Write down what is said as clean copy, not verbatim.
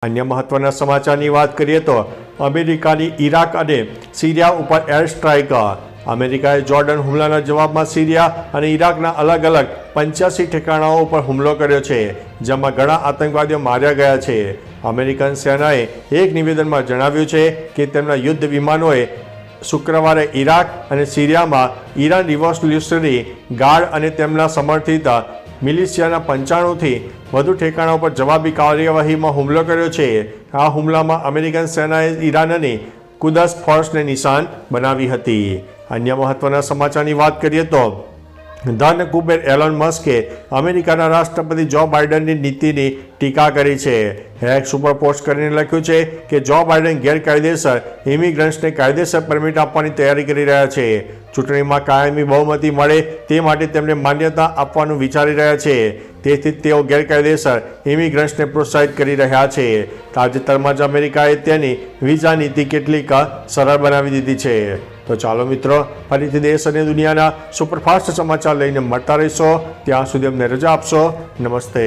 अन्य महत्वना समाचारनी बात करिए तो अमेरिकानी इराक और सीरिया पर एयर स्ट्राइक। अमेरिकाए जॉर्डन हुमलाना जवाबमां सीरिया और इराकना अलग अलग 85 ठेकाणाओं पर हुमलो कर्यो छे, जेमां घणा आतंकवादीओ मार्या गया छे। अमेरिकन सेनाए एक निवेदनमां जणाव्युं छे के तेमना युद्ध विमानोए शुक्रवारे इराक और सीरिया में ईरान रिवोल्यूशनरी गार्ड और तेमना समर्थित मिलिशियाना 95 थी વધુ ठेकाणों पर जवाबी कार्यवाही में हुमलो कर्यो छे। आ हुमला में अमेरिकन सेनाए ईराननी कुदस फोर्स ने निशान बनावी हती। अन्य महत्वना समाचारनी बात करिए तो धन कुबेर एलोन मस्के अमेरिकाना राष्ट्रपति जो बाइडननी नीतिनी टीका करी छे। एक्स पर पोस्ट करीने लख्युं छे के जो बाइडन गैरकायदेसर इमिग्रंट्सने कायदेसर परमिट आपवानी तैयारी करी रह्या छे। चूंटणीमां कायमी बहुमती मळे ते माटे तेमणे मान्यता आपवानुं विचारी रह्या छे, तेथी तेओ गैरकायदेसर इमिग्रंट्सने प्रोत्साहित करी रह्या छे। ताजेतरमां ज अमेरिकाए तेनी वीजा नीति केटलीक सरळ बनावी दीधी छे। तो चालो मित्रों, फरीथी देश और दुनियाना सुपरफास्ट समाचार लईने मळता रहीशो। त्यां सुधी अમને रजा आपशो। नमस्ते।